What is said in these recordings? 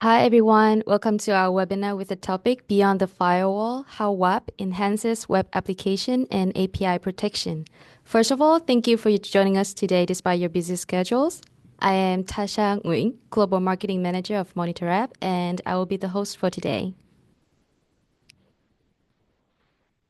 Hi everyone, welcome to our webinar with the topic Beyond the Firewall, How WAAP Enhances Web Application and API Protection. First of all, thank you for joining us today despite your busy schedules. I am Tasha Nguyen, Global Marketing Manager of Monitorapp, and I will be the host for today.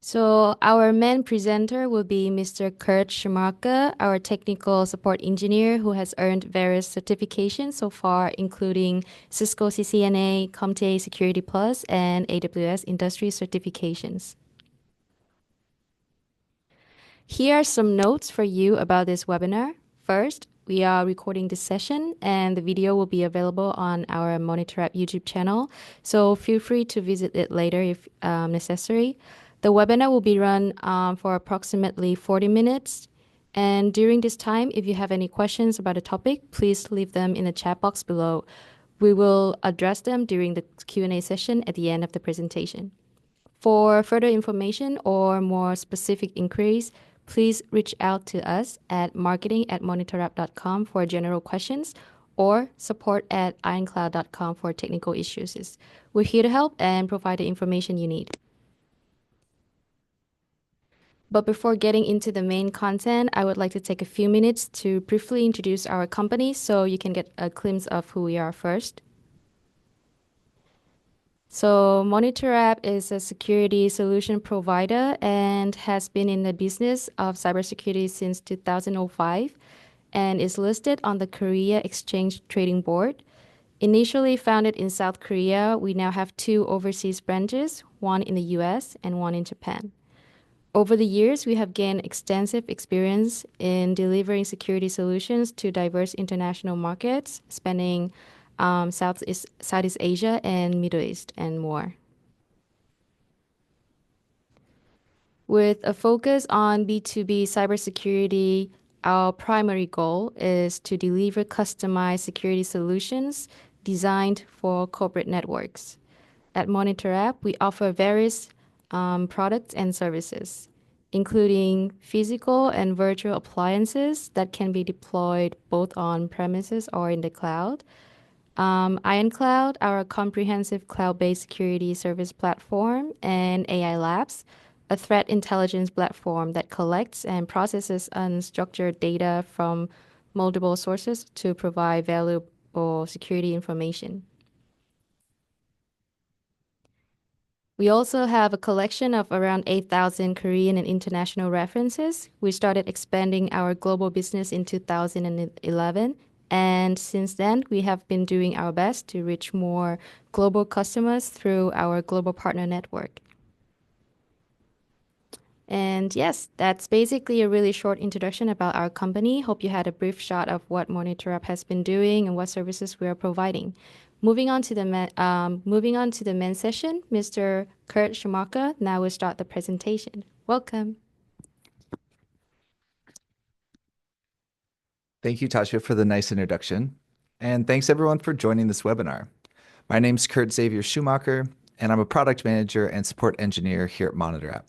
So our main presenter will be Mr. Kurt Schumacher, our technical support engineer who has earned various certifications so far, including Cisco CCNA, CompTIA Security Plus, and AWS Industry certifications. Here are some notes for you about this webinar. First, we are recording this session and the video will be available on our Monitorapp YouTube channel, so feel free to visit it later if necessary. The webinar will be run for approximately 40 minutes. And during this time, if you have any questions about the topic, please leave them in the chat box below. We will address them during the Q&A session at the end of the presentation. For further information or more specific inquiries, please reach out to us at marketing@monitorapp.com for general questions or support@ironcloud.com for technical issues. We're here to help and provide the information you need. But before getting into the main content, I would like to take a few minutes to briefly introduce our company so you can get a glimpse of who we are first. So Monitorapp is a security solution provider and has been in the business of cybersecurity since 2005 and is listed on the Korea Exchange Trading Board. Initially founded in South Korea, we now have two overseas branches, one in the US and one in Japan. Over the years, we have gained extensive experience in delivering security solutions to diverse international markets, spanning Southeast Asia and Middle East and more. With a focus on B2B cybersecurity, our primary goal is to deliver customized security solutions designed for corporate networks. At Monitorapp, we offer various products and services, including physical and virtual appliances that can be deployed both on premises or in the cloud. Ironcloud, our comprehensive cloud-based security service platform, and AI Labs, a threat intelligence platform that collects and processes unstructured data from multiple sources to provide valuable security information. We also have a collection of around 8,000 Korean and international references. We started expanding our global business in 2011, and since then, we have been doing our best to reach more global customers through our global partner network. And yes, that's basically a really short introduction about our company. Hope you had a brief shot of what Monitorapp has been doing and what services we are providing. Moving on to the main session, Mr. Kurt Schumacher now will start the presentation. Welcome. Thank you, Tasha, for the nice introduction. And thanks everyone for joining this webinar. My name is Kurt Xavier Schumacher, and I'm a product manager and support engineer here at Monitorapp.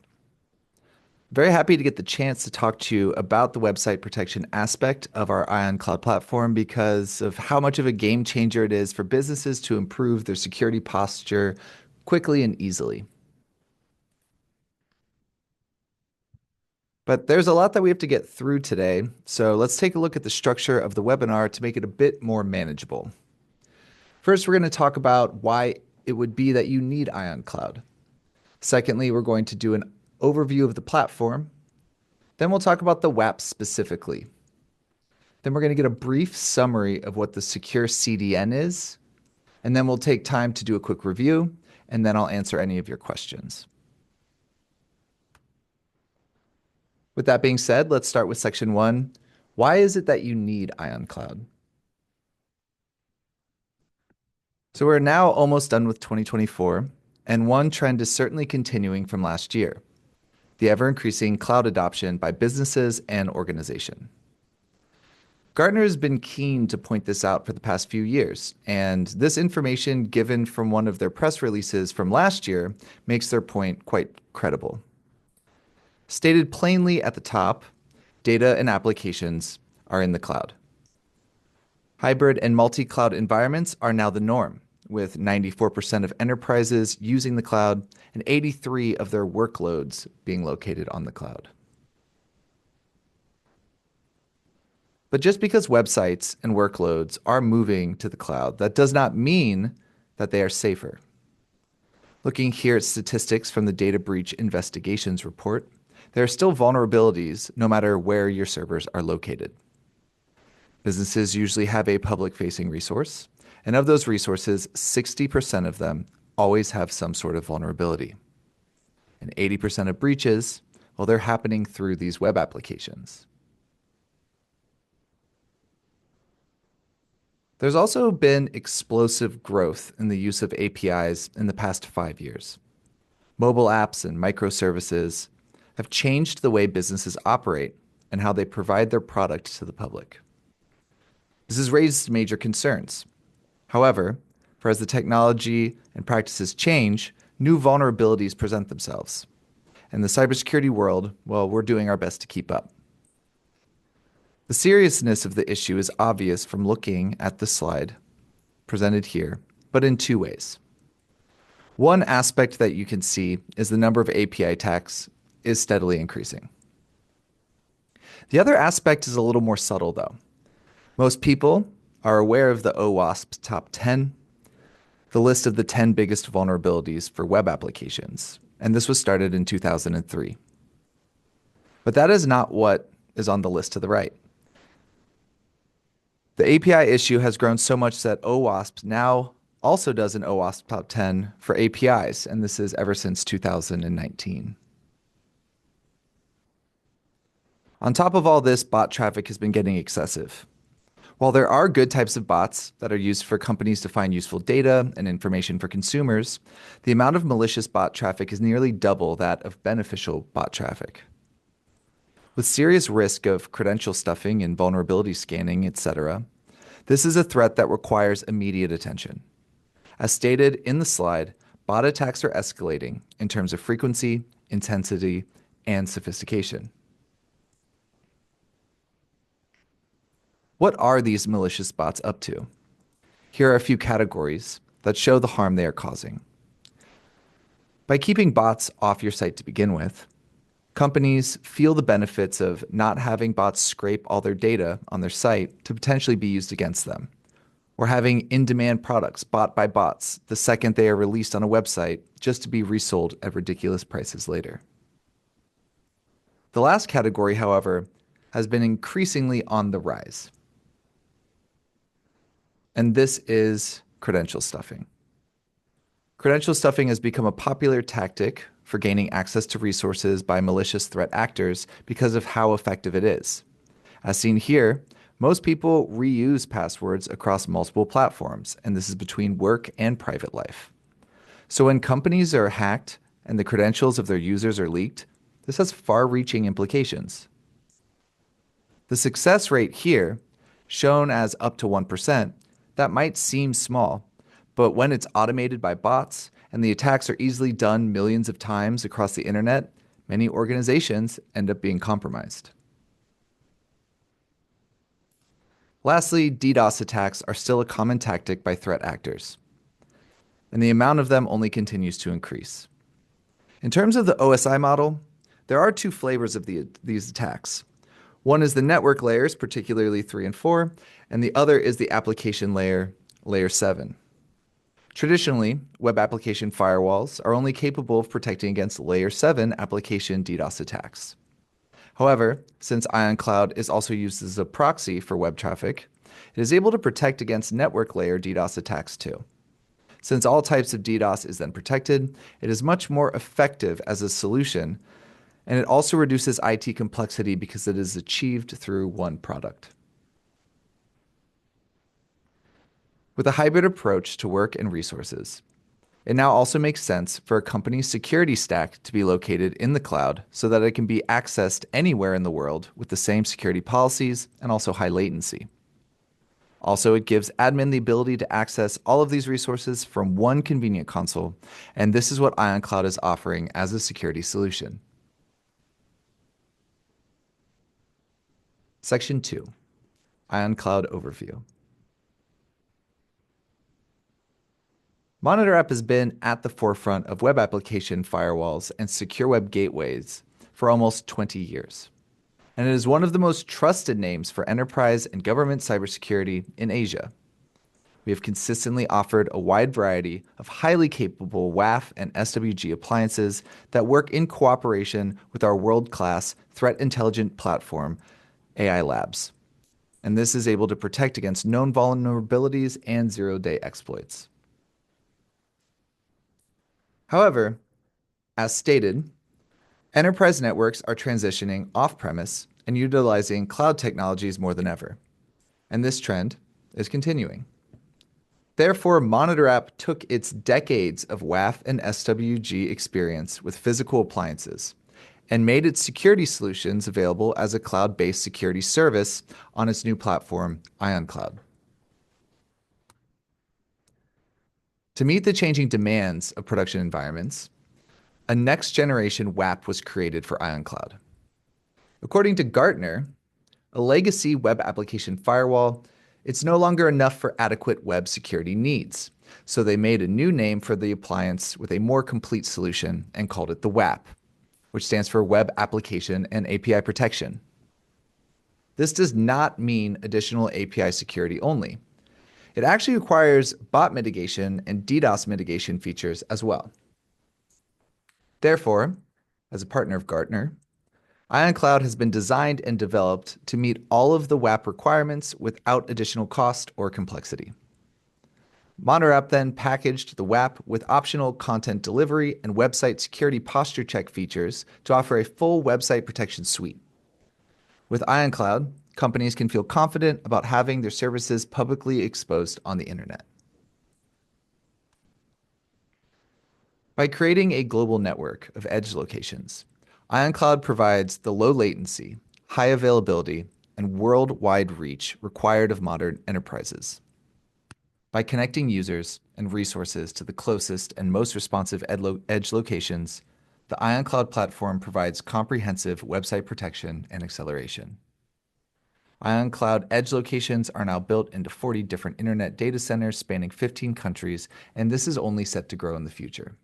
Very happy to get the chance to talk to you about the website protection aspect of our Ion Cloud platform because of how much of a game changer it is for businesses to improve their security posture quickly and easily. But there's a lot that we have to get through today, so let's take a look at the structure of the webinar to make it a bit more manageable. First, we're going to talk about why it would be that you need Ion Cloud. Secondly, we're going to do an overview of the platform. Then we'll talk about the WAAP specifically. Then we're going to get a brief summary of what the secure CDN is. And then we'll take time to do a quick review, and then I'll answer any of your questions. With that being said, let's start with section 1. Why is it that you need Ion Cloud? So we're now almost done with 2024, and one trend is certainly continuing from last year: the ever-increasing cloud adoption by businesses and organizations. Gartner has been keen to point this out for the past few years, and this information given from one of their press releases from last year makes their point quite credible. Stated plainly at the top, data and applications are in the cloud. Hybrid and multi-cloud environments are now the norm, with 94% of enterprises using the cloud and 83% of their workloads being located on the cloud. But just because websites and workloads are moving to the cloud, that does not mean that they are safer. Looking here at statistics from the Data Breach Investigations Report, there are still vulnerabilities no matter where your servers are located. Businesses usually have a public-facing resource, and of those resources, 60% of them always have some sort of vulnerability. And 80% of breaches, well, they're happening through these web applications. There's also been explosive growth in the use of APIs in the past 5 years. Mobile apps and microservices have changed the way businesses operate and how they provide their product to the public. This has raised major concerns. However, for as the technology and practices change, new vulnerabilities present themselves. In the cybersecurity world, well, we're doing our best to keep up. The seriousness of the issue is obvious from looking at the slide presented here, but in two ways. One aspect that you can see is the number of API attacks is steadily increasing. The other aspect is a little more subtle, though. Most people are aware of the OWASP Top 10, the list of the 10 biggest vulnerabilities for web applications, and this was started in 2003. But that is not what is on the list to the right. The API issue has grown so much that OWASP now also does an OWASP Top 10 for APIs, and this is ever since 2019. On top of all this, bot traffic has been getting excessive. While there are good types of bots that are used for companies to find useful data and information for consumers, the amount of malicious bot traffic is nearly double that of beneficial bot traffic. With serious risk of credential stuffing and vulnerability scanning, etc., this is a threat that requires immediate attention. As stated in the slide, bot attacks are escalating in terms of frequency, intensity, and sophistication. What are these malicious bots up to? Here are a few categories that show the harm they are causing. By keeping bots off your site to begin with, companies feel the benefits of not having bots scrape all their data on their site to potentially be used against them, or having in-demand products bought by bots the second they are released on a website just to be resold at ridiculous prices later. The last category, however, has been increasingly on the rise. And this is credential stuffing. Credential stuffing has become a popular tactic for gaining access to resources by malicious threat actors because of how effective it is. As seen here, most people reuse passwords across multiple platforms, and this is between work and private life. So when companies are hacked and the credentials of their users are leaked, this has far-reaching implications. The success rate here, shown as up to 1%, that might seem small, but when it's automated by bots and the attacks are easily done millions of times across the internet, many organizations end up being compromised. Lastly, DDoS attacks are still a common tactic by threat actors, and the amount of them only continues to increase. In terms of the OSI model, there are two flavors of these attacks. One is the network layers, particularly 3 and 4, and the other is the application layer, layer 7. Traditionally, web application firewalls are only capable of protecting against layer 7 application DDoS attacks. However, since IonCloud is also used as a proxy for web traffic, it is able to protect against network layer DDoS attacks too. Since all types of DDoS is then protected, it is much more effective as a solution, and it also reduces IT complexity because it is achieved through one product. With a hybrid approach to work and resources, it now also makes sense for a company's security stack to be located in the cloud so that it can be accessed anywhere in the world with the same security policies and also high latency. Also, it gives admin the ability to access all of these resources from one convenient console, and this is what IonCloud is offering as a security solution. Section 2, IonCloud Overview. Monitorapp has been at the forefront of web application firewalls and secure web gateways for almost 20 years. And it is one of the most trusted names for enterprise and government cybersecurity in Asia. We have consistently offered a wide variety of highly capable WAF and SWG appliances that work in cooperation with our world-class threat intelligent platform, AI Labs. And this is able to protect against known vulnerabilities and zero-day exploits. However, as stated, enterprise networks are transitioning off-premise and utilizing cloud technologies more than ever. And this trend is continuing. Therefore, Monitorapp took its decades of WAF and SWG experience with physical appliances and made its security solutions available as a cloud-based security service on its new platform, IonCloud. To meet the changing demands of production environments, a next-generation WAP was created for IonCloud. According to Gartner, a legacy web application firewall, it's no longer enough for adequate web security needs. So they made a new name for the appliance with a more complete solution and called it the WAP, which stands for Web Application and API Protection. This does not mean additional API security only. It actually requires bot mitigation and DDoS mitigation features as well. Therefore, as a partner of Gartner, IonCloud has been designed and developed to meet all of the WAP requirements without additional cost or complexity. Monitorapp then packaged the WAP with optional content delivery and website security posture check features to offer a full website protection suite. With IonCloud, companies can feel confident about having their services publicly exposed on the internet. By creating a global network of edge locations, IonCloud provides the low latency, high availability, and worldwide reach required of modern enterprises. By connecting users and resources to the closest and most responsive edge locations, the IonCloud platform provides comprehensive website protection and acceleration. IonCloud edge locations are now built into 40 different internet data centers spanning 15 countries, and this is only set to grow in the future.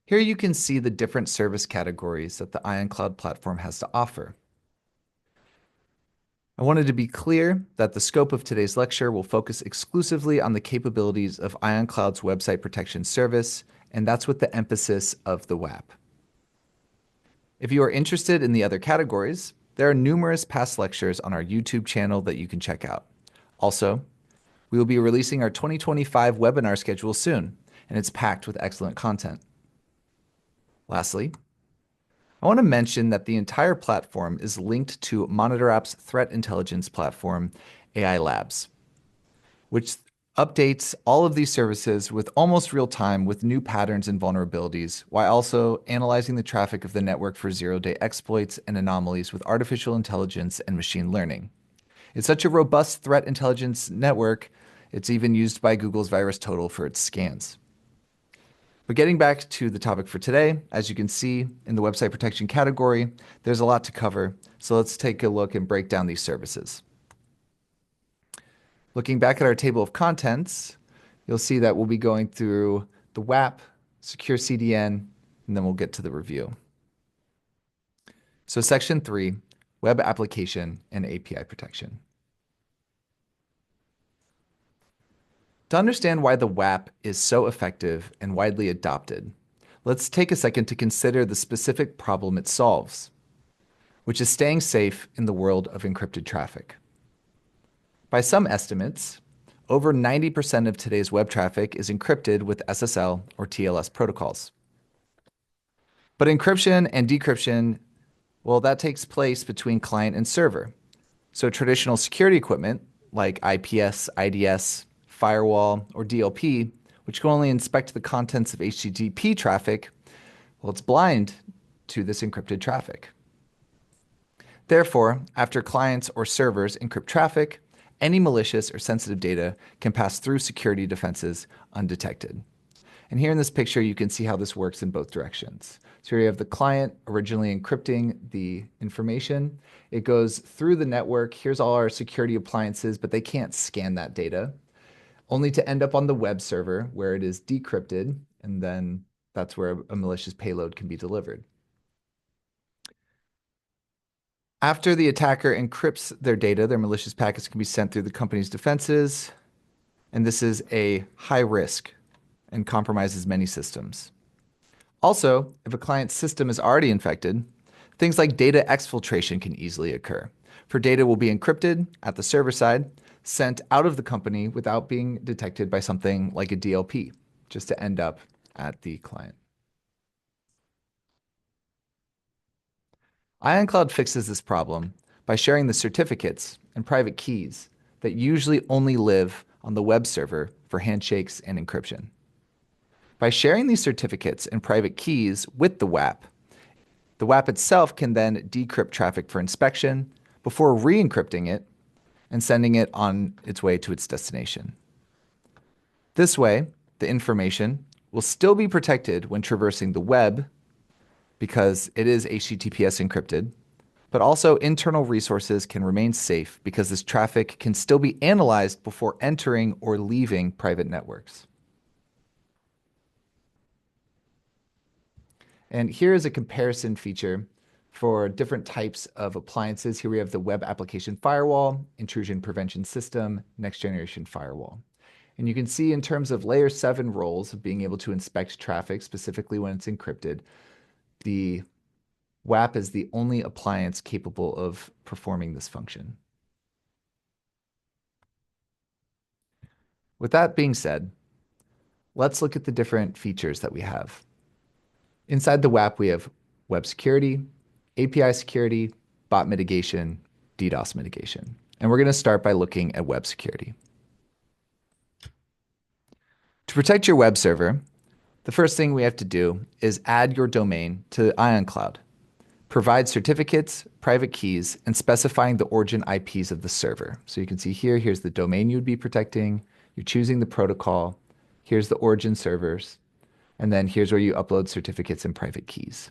Here you can see the different service categories that the IonCloud platform has to offer. I wanted to be clear that the scope of today's lecture will focus exclusively on the capabilities of IonCloud's website protection service, and that's with the emphasis of the WAP. If you are interested in the other categories, there are numerous past lectures on our YouTube channel that you can check out. Also, we will be releasing our 2025 webinar schedule soon, and it's packed with excellent content. Lastly, I want to mention that the entire platform is linked to Monitorapp's threat intelligence platform, AI Labs, which updates all of these services with almost real time with new patterns and vulnerabilities, while also analyzing the traffic of the network for zero-day exploits and anomalies with artificial intelligence and machine learning. It's such a robust threat intelligence network, it's even used by Google's VirusTotal for its scans. But getting back to the topic for today, as you can see in the website protection category, there's a lot to cover. So let's take a look and break down these services. Looking back at our table of contents, you'll see that we'll be going through the WAP, secure CDN, and then we'll get to the review. So section 3, web application and API protection. To understand why the WAP is so effective and widely adopted, let's take a second to consider the specific problem it solves, which is staying safe in the world of encrypted traffic. By some estimates, over 90% of today's web traffic is encrypted with SSL or TLS protocols. But encryption and decryption, well, that takes place between client and server. So traditional security equipment like IPS, IDS, Firewall, or DLP, which can only inspect the contents of HTTP traffic, well, it's blind to this encrypted traffic. Therefore, after clients or servers encrypt traffic, any malicious or sensitive data can pass through security defenses undetected. And here in this picture, you can see how this works in both directions. So here you have the client originally encrypting the information. It goes through the network. Here's all our security appliances, but they can't scan that data, only to end up on the web server where it is decrypted, and then that's where a malicious payload can be delivered. After the attacker encrypts their data, their malicious packets can be sent through the company's defenses, and this is a high risk and compromises many systems. Also, if a client's system is already infected, things like data exfiltration can easily occur. For data will be encrypted at the server side, sent out of the company without being detected by something like a DLP, just to end up at the client. IonCloud fixes this problem by sharing the certificates and private keys that usually only live on the web server for handshakes and encryption. By sharing these certificates and private keys with the WAAP itself can then decrypt traffic for inspection before re-encrypting it and sending it on its way to its destination. This way, the information will still be protected when traversing the web because it is HTTPS encrypted, but also internal resources can remain safe because this traffic can still be analyzed before entering or leaving private networks. And here is a comparison feature for different types of appliances. Here we have the web application firewall, intrusion prevention system, next generation firewall. And you can see in terms of layer 7 roles of being able to inspect traffic, specifically when it's encrypted, the WAAP is the only appliance capable of performing this function. With that being said, let's look at the different features that we have. Inside the WAAP, we have web security, API security, bot mitigation, DDoS mitigation. And we're going to start by looking at web security. To protect your web server, the first thing we have to do is add your domain to IonCloud. Provide certificates, private keys, and specifying the origin IPs of the server. So you can see here, here's the domain you would be protecting. You're choosing the protocol. Here's the origin servers. And then here's where you upload certificates and private keys.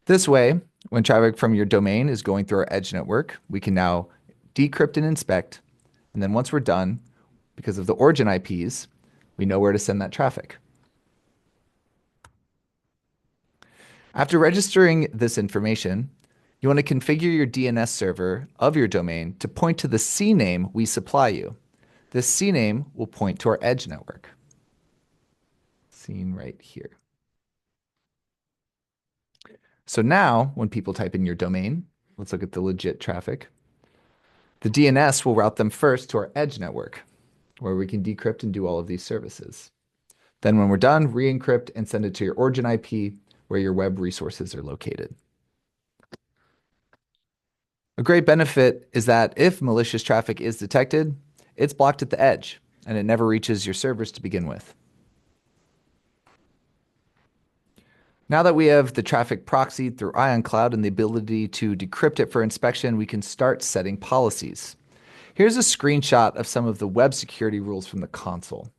This way, when traffic from your domain is going through our edge network, we can now decrypt and inspect. And then once we're done, because of the origin IPs, we know where to send that traffic. After registering this information, you want to configure your DNS server of your domain to point to the CNAME we supply you. This CNAME will point to our edge network, seen right here. So now, when people type in your domain, let's look at the legit traffic. The DNS will route them first to our edge network, where we can decrypt and do all of these services. Then when we're done, re-encrypt and send it to your origin IP, where your web resources are located. A great benefit is that if malicious traffic is detected, it's blocked at the edge, and it never reaches your servers to begin with. Now that we have the traffic proxied through IonCloud and the ability to decrypt it for inspection, we can start setting policies. Here's a screenshot of some of the web security rules from the console.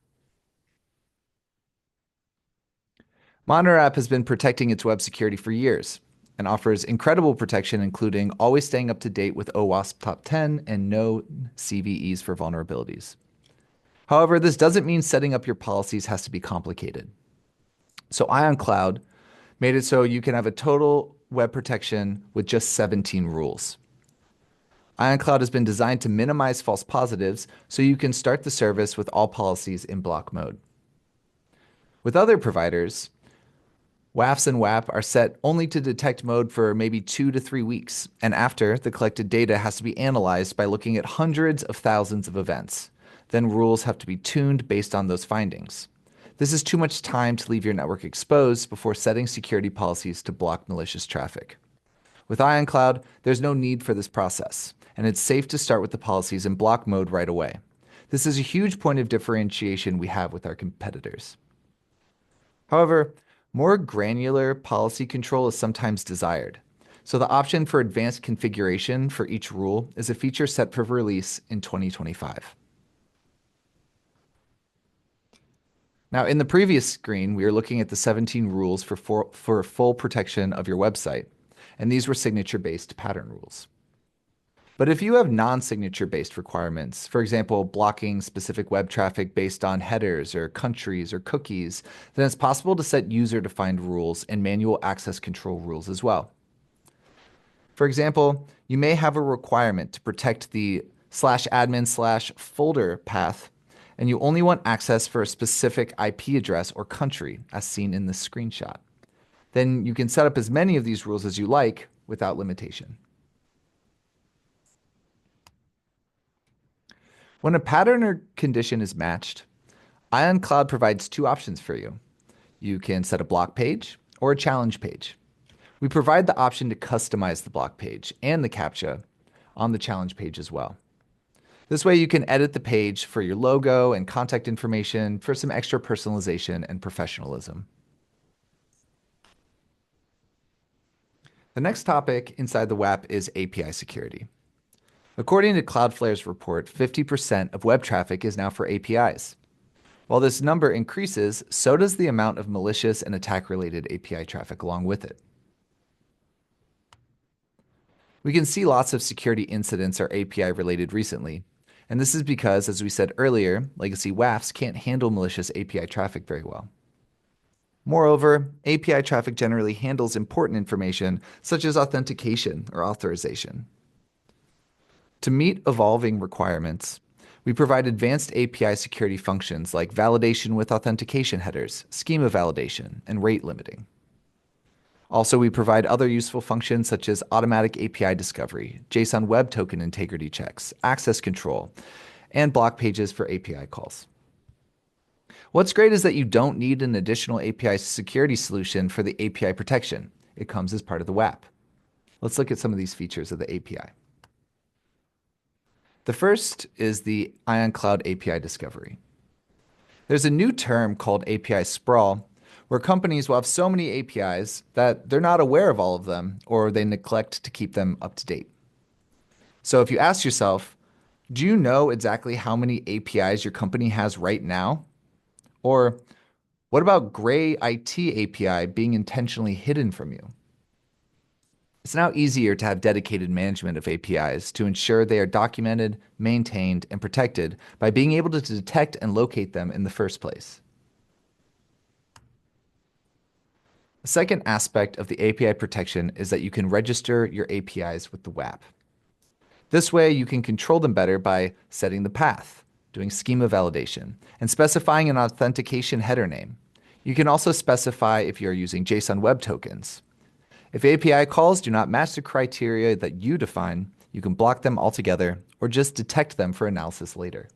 Monitorapp has been protecting its web security for years and offers incredible protection, including always staying up to date with OWASP Top 10 and no CVEs for vulnerabilities. However, this doesn't mean setting up your policies has to be complicated. So IonCloud made it so you can have a total web protection with just 17 rules. IonCloud has been designed to minimize false positives so you can start the service with all policies in block mode. With other providers, WAFs and WAP are set only to detect mode for maybe 2 to 3 weeks, and after, the collected data has to be analyzed by looking at hundreds of thousands of events. Then rules have to be tuned based on those findings. This is too much time to leave your network exposed before setting security policies to block malicious traffic. With IonCloud, there's no need for this process, and it's safe to start with the policies in block mode right away. This is a huge point of differentiation we have with our competitors. However, more granular policy control is sometimes desired. So the option for advanced configuration for each rule is a feature set for release in 2025. Now, in the previous screen, we were looking at the 17 rules for full protection of your website, and these were signature-based pattern rules. But if you have non-signature based requirements, for example, blocking specific web traffic based on headers or countries or cookies, then it's possible to set user-defined rules and manual access control rules as well. For example, you may have a requirement to protect the /admin/folder path, and you only want access for a specific IP address or country, as seen in this screenshot. Then you can set up as many of these rules as you like without limitation. When a pattern or condition is matched, Ion Cloud provides two options for you. You can set a block page or a challenge page. We provide the option to customize the block page and the CAPTCHA on the challenge page as well. This way you can edit the page for your logo and contact information for some extra personalization and professionalism. The next topic inside the WAAP is API security. According to Cloudflare's report, 50% of web traffic is now for APIs. While this number increases, so does the amount of malicious and attack-related API traffic along with it. We can see lots of security incidents are API-related recently, and this is because, as we said earlier, legacy WAFs can't handle malicious API traffic very well. Moreover, API traffic generally handles important information such as authentication or authorization. To meet evolving requirements, we provide advanced API security functions like validation with authentication headers, schema validation, and rate limiting. Also, we provide other useful functions such as automatic API discovery, JSON Web Token integrity checks, access control, and block pages for API calls. What's great is that you don't need an additional API security solution for the API protection. It comes as part of the WAAP. Let's look at some of these features of the API. The first is the Ion Cloud API discovery. There's a new term called API sprawl, where companies will have so many APIs that they're not aware of all of them, or they neglect to keep them up to date. So if you ask yourself, do you know exactly how many APIs your company has right now? Or what about gray IT API being intentionally hidden from you? It's now easier to have dedicated management of APIs to ensure they are documented, maintained, and protected by being able to detect and locate them in the first place. The second aspect of the API protection is that you can register your APIs with the WAAP. This way, you can control them better by setting the path, doing schema validation, and specifying an authentication header name. You can also specify if you're using JSON Web Tokens. If API calls do not match the criteria that you define, you can block them altogether or just detect them for analysis later.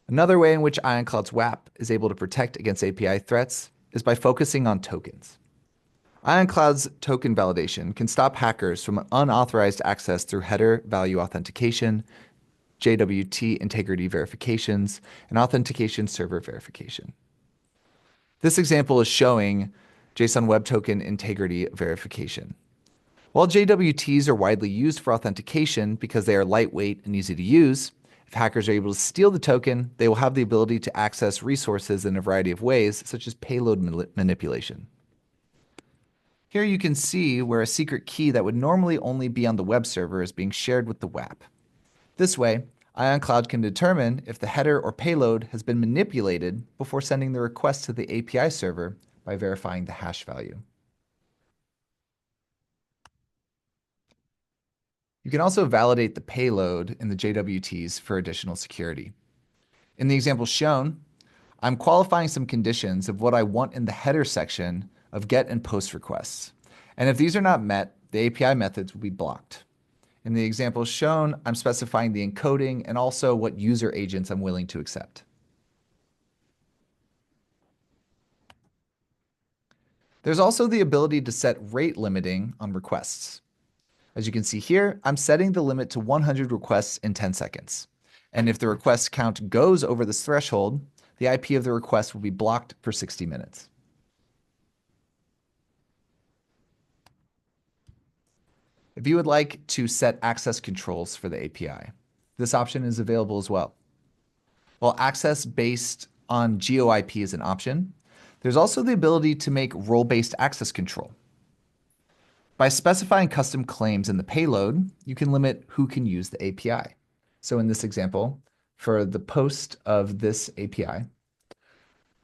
Another way in which Ion Cloud's WAAP is able to protect against API threats is by focusing on tokens. Ion Cloud's token validation can stop hackers from unauthorized access through header value authentication, JWT integrity verifications, and authentication server verification. This example is showing JSON Web Token integrity verification. While JWTs are widely used for authentication because they are lightweight and easy to use, if hackers are able to steal the token, they will have the ability to access resources in a variety of ways, such as payload manipulation. Here you can see where a secret key that would normally only be on the web server is being shared with the WAAP. This way, Ion Cloud can determine if the header or payload has been manipulated before sending the request to the API server by verifying the hash value. You can also validate the payload in the JWTs for additional security. In the example shown, I'm qualifying some conditions of what I want in the header section of GET and POST requests. And if these are not met, the API methods will be blocked. In the example shown, I'm specifying the encoding and also what user agents I'm willing to accept. There's also the ability to set rate limiting on requests. As you can see here, I'm setting the limit to 100 requests in 10 seconds. And if the request count goes over this threshold, the IP of the request will be blocked for 60 minutes. If you would like to set access controls for the API, this option is available as well. While access based on GeoIP is an option, there's also the ability to make role-based access control. By specifying custom claims in the payload, you can limit who can use the API. So in this example, for the post of this API,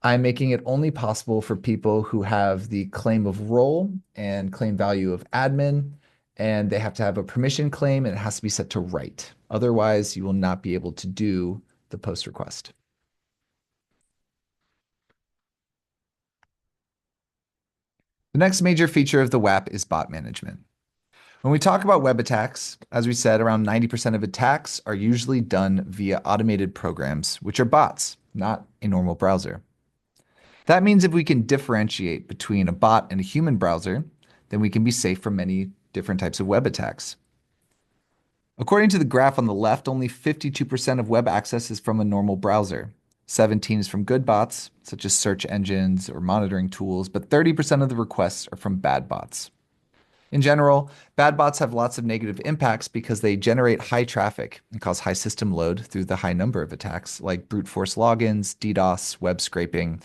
I'm making it only possible for people who have the claim of role and claim value of admin, and they have to have a permission claim and it has to be set to write. Otherwise, you will not be able to do the post request. The next major feature of the WAAP is bot management. When we talk about web attacks, as we said, around 90% of attacks are usually done via automated programs, which are bots, not a normal browser. That means if we can differentiate between a bot and a human browser, then we can be safe from many different types of web attacks. According to the graph on the left, only 52% of web access is from a normal browser. 17 is from good bots, such as search engines or monitoring tools, but 30% of the requests are from bad bots. In general, bad bots have lots of negative impacts because they generate high traffic and cause high system load through the high number of attacks, like brute force logins, DDoS, web scraping,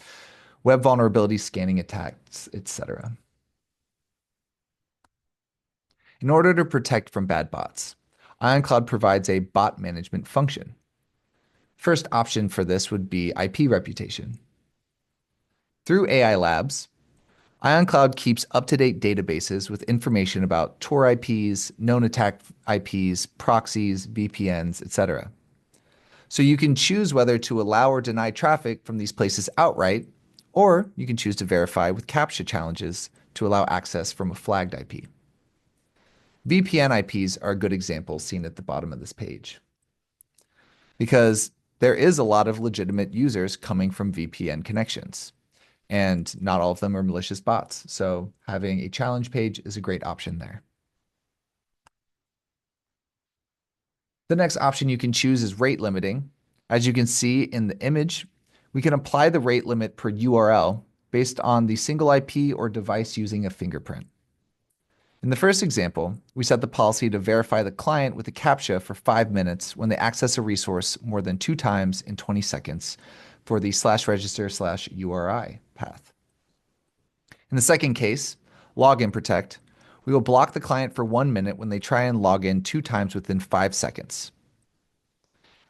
web vulnerability scanning attacks, etc. In order to protect from bad bots, IonCloud provides a bot management function. First option for this would be IP reputation. Through AI Labs, IonCloud keeps up-to-date databases with information about Tor IPs, known attack IPs, proxies, VPNs, etc. So you can choose whether to allow or deny traffic from these places outright, or you can choose to verify with CAPTCHA challenges to allow access from a flagged IP. VPN IPs are a good example seen at the bottom of this page, because there is a lot of legitimate users coming from VPN connections, and not all of them are malicious bots. So having a challenge page is a great option there. The next option you can choose is rate limiting. As you can see in the image, we can apply the rate limit per URL based on the single IP or device using a fingerprint. In the first example, we set the policy to verify the client with a CAPTCHA for 5 minutes when they access a resource more than 2 times in 20 seconds for the /register/URI path. In the second case, login protect, we will block the client for 1 minute when they try and log in 2 times within 5 seconds.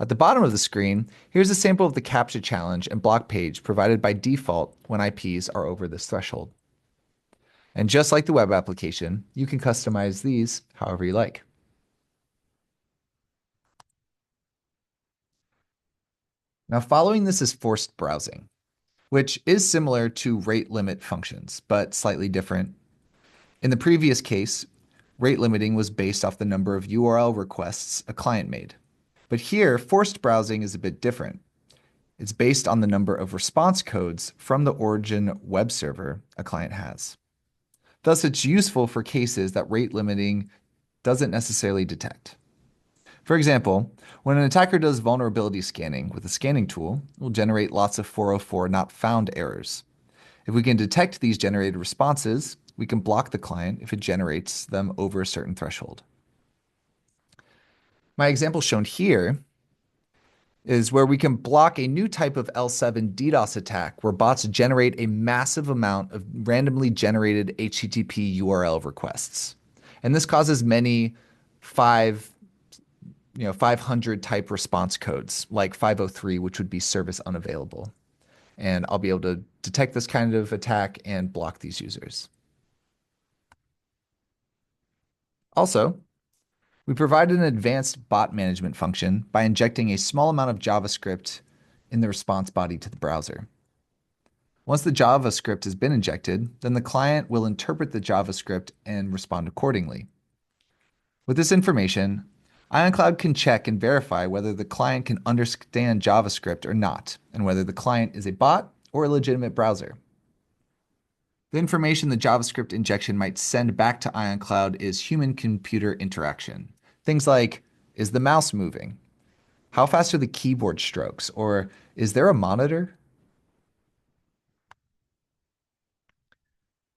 At the bottom of the screen, here's a sample of the CAPTCHA challenge and block page provided by default when IPs are over this threshold. And just like the web application, you can customize these however you like. Now, following this is forced browsing, which is similar to rate limit functions, but slightly different. In the previous case, rate limiting was based off the number of URL requests a client made. But here, forced browsing is a bit different. It's based on the number of response codes from the origin web server a client has. Thus, it's useful for cases that rate limiting doesn't necessarily detect. For example, when an attacker does vulnerability scanning with a scanning tool, it will generate lots of 404 not found errors. If we can detect these generated responses, we can block the client if it generates them over a certain threshold. My example shown here is where we can block a new type of L7 DDoS attack where bots generate a massive amount of randomly generated HTTP URL requests. And this causes many 500 type response codes, like 503, which would be service unavailable. And I'll be able to detect this kind of attack and block these users. Also, we provide an advanced bot management function by injecting a small amount of JavaScript in the response body to the browser. Once the JavaScript has been injected, then the client will interpret the JavaScript and respond accordingly. With this information, IonCloud can check and verify whether the client can understand JavaScript or not, and whether the client is a bot or a legitimate browser. The information the JavaScript injection might send back to IonCloud is human-computer interaction. Things like, is the mouse moving? How fast are the keyboard strokes? Or is there a monitor?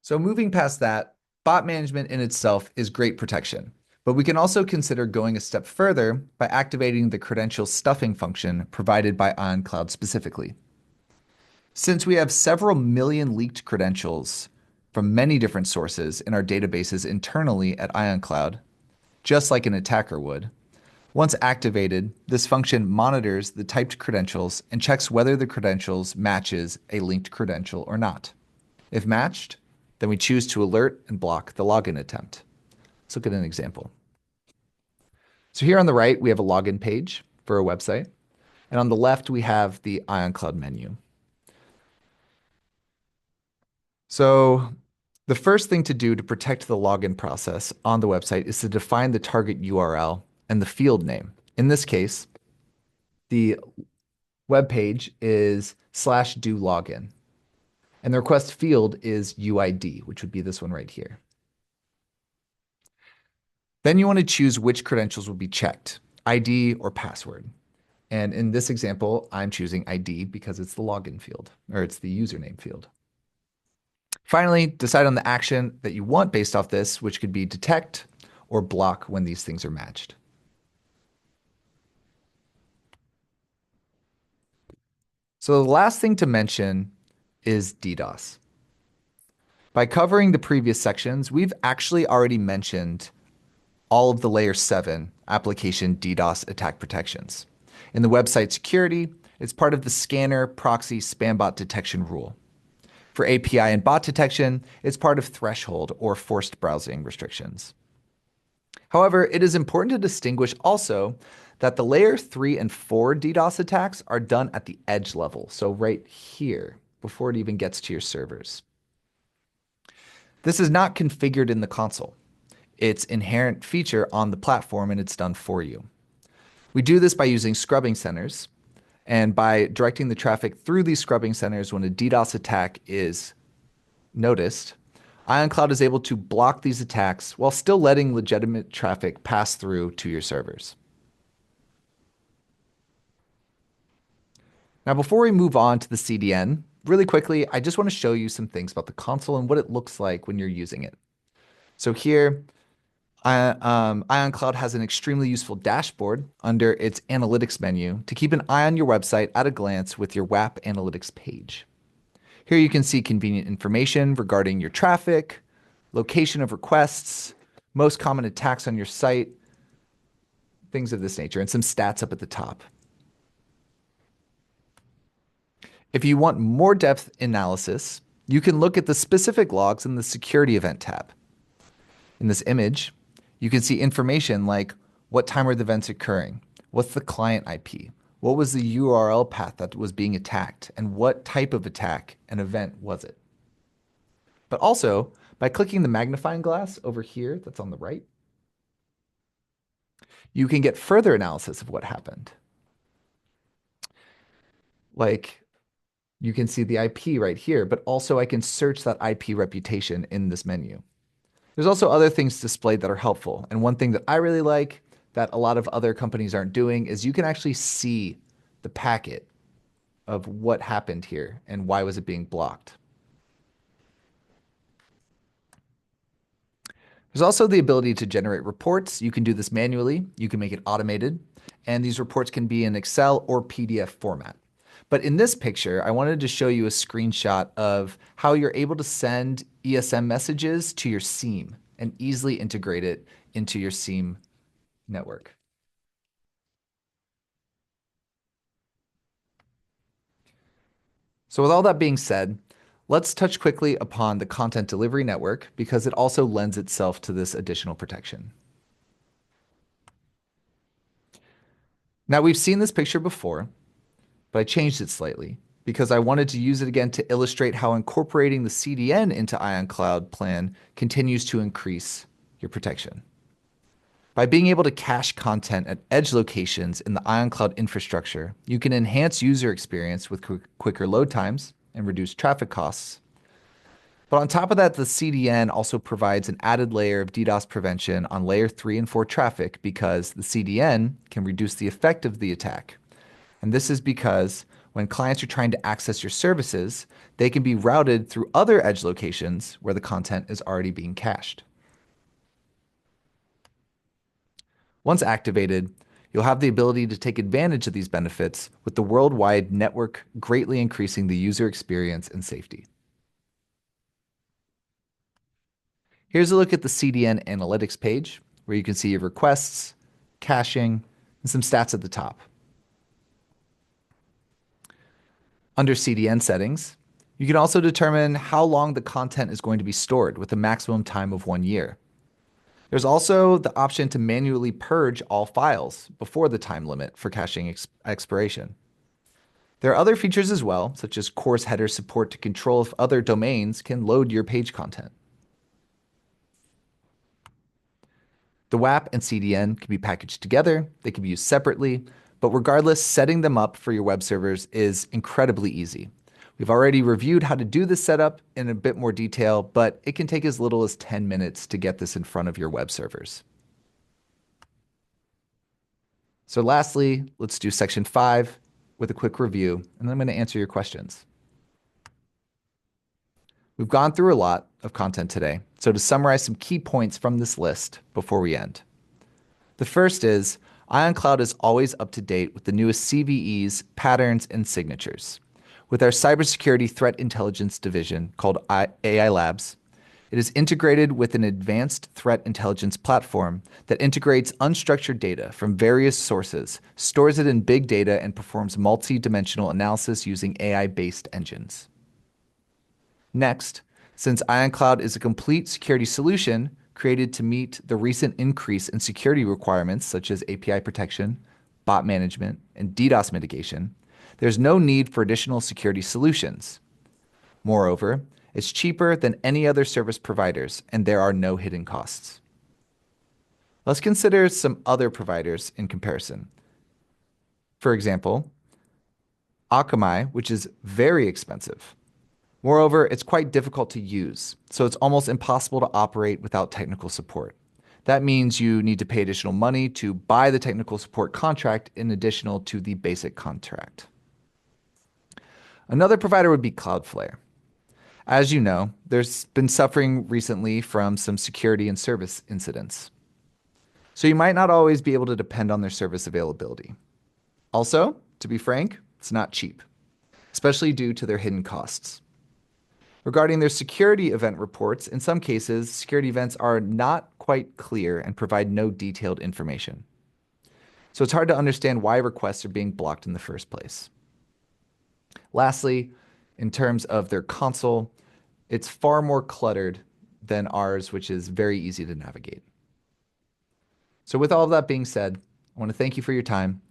So moving past that, bot management in itself is great protection. But we can also consider going a step further by activating the credential stuffing function provided by IonCloud specifically. Since we have several million leaked credentials from many different sources in our databases internally at IonCloud, just like an attacker would, once activated, this function monitors the typed credentials and checks whether the credentials matches a linked credential or not. If matched, then we choose to alert and block the login attempt. Let's look at an example. So here on the right, we have a login page for a website. And on the left, we have the IonCloud menu. So the first thing to do to protect the login process on the website is to define the target URL and the field name. In this case, the web page is /do login. And the request field is UID, which would be this one right here. Then you want to choose which credentials will be checked, ID or password. And in this example, I'm choosing ID because it's the login field, or it's the username field. Finally, decide on the action that you want based off this, which could be detect or block when these things are matched. So the last thing to mention is DDoS. By covering the previous sections, we've actually already mentioned all of the layer 7 application DDoS attack protections. In the website security, it's part of the scanner proxy spam bot detection rule. For API and bot detection, it's part of threshold or forced browsing restrictions. However, it is important to distinguish also that the layer 3 and 4 DDoS attacks are done at the edge level, so right here, before it even gets to your servers. This is not configured in the console. It's inherent feature on the platform and it's done for you. We do this by using scrubbing centers and by directing the traffic through these scrubbing centers when a DDoS attack is noticed. IonCloud is able to block these attacks while still letting legitimate traffic pass through to your servers. Now, before we move on to the CDN, really quickly, I just want to show you some things about the console and what it looks like when you're using it. So here, IonCloud has an extremely useful dashboard under its analytics menu to keep an eye on your website at a glance with your WAAP analytics page. Here you can see convenient information regarding your traffic, location of requests, most common attacks on your site, things of this nature, and some stats up at the top. If you want more depth analysis, you can look at the specific logs in the security event tab. In this image, you can see information like what time are the events occurring, what's the client IP, what was the URL path that was being attacked, and what type of attack and event was it. But also, by clicking the magnifying glass over here that's on the right, you can get further analysis of what happened. Like, you can see the IP right here, but also I can search that IP reputation in this menu. There's also other things displayed that are helpful. And one thing that I really like that a lot of other companies aren't doing is you can actually see the packet of what happened here and why was it being blocked. There's also the ability to generate reports. You can do this manually. You can make it automated. And these reports can be in Excel or PDF format. But in this picture, I wanted to show you a screenshot of how you're able to send ESM messages to your SIEM and easily integrate it into your SIEM network. So with all that being said, let's touch quickly upon the content delivery network because it also lends itself to this additional protection. Now we've seen this picture before, but I changed it slightly because I wanted to use it again to illustrate how incorporating the CDN into IonCloud plan continues to increase your protection. By being able to cache content at edge locations in the IonCloud infrastructure, you can enhance user experience with quicker load times and reduce traffic costs. But on top of that, the CDN also provides an added layer of DDoS prevention on layer 3 and 4 traffic because the CDN can reduce the effect of the attack. And this is because when clients are trying to access your services, they can be routed through other edge locations where the content is already being cached. Once activated, you'll have the ability to take advantage of these benefits with the worldwide network greatly increasing the user experience and safety. Here's a look at the CDN analytics page, where you can see your requests, caching, and some stats at the top. Under CDN settings, you can also determine how long the content is going to be stored with a maximum time of 1 year. There's also the option to manually purge all files before the time limit for caching expiration. There are other features as well, such as course header support to control if other domains can load your page content. The WAAP and CDN can be packaged together, they can be used separately, but regardless, setting them up for your web servers is incredibly easy. We've already reviewed how to do this setup in a bit more detail, but it can take as little as 10 minutes to get this in front of your web servers. So lastly, let's do section 5 with a quick review, and then I'm going to answer your questions. We've gone through a lot of content today, so to summarize some key points from this list before we end. The first is, IonCloud is always up to date with the newest CVEs, patterns, and signatures. With our cybersecurity threat intelligence division called AI Labs, it is integrated with an advanced threat intelligence platform that integrates unstructured data from various sources, stores it in big data, and performs multi-dimensional analysis using AI-based engines. Next, since IonCloud is a complete security solution created to meet the recent increase in security requirements such as API protection, bot management, and DDoS mitigation, there's no need for additional security solutions. Moreover, it's cheaper than any other service providers, and there are no hidden costs. Let's consider some other providers in comparison. For example, Akamai, which is very expensive. Moreover, it's quite difficult to use, so it's almost impossible to operate without technical support. That means you need to pay additional money to buy the technical support contract in addition to the basic contract. Another provider would be Cloudflare. As you know, there's been suffering recently from some security and service incidents. So you might not always be able to depend on their service availability. Also, to be frank, it's not cheap, especially due to their hidden costs. Regarding their security event reports, in some cases, security events are not quite clear and provide no detailed information. So it's hard to understand why requests are being blocked in the first place. Lastly, in terms of their console, it's far more cluttered than ours, which is very easy to navigate. So with all of that being said, I want to thank you for your time,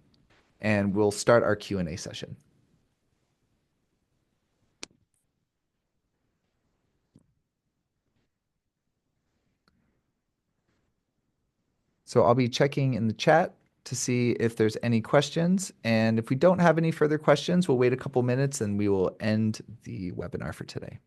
and we'll start our Q&A session. So I'll be checking in the chat to see if there's any questions. And if we don't have any further questions, we'll wait a couple minutes and we will end the webinar for today.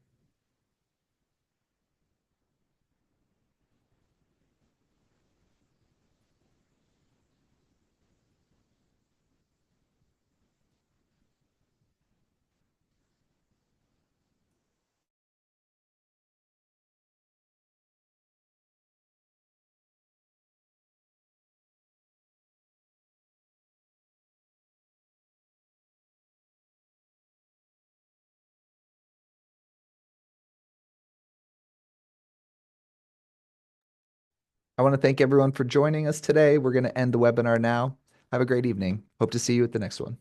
I want to thank everyone for joining us today. We're going to end the webinar now. Have a great evening. Hope to see you at the next one.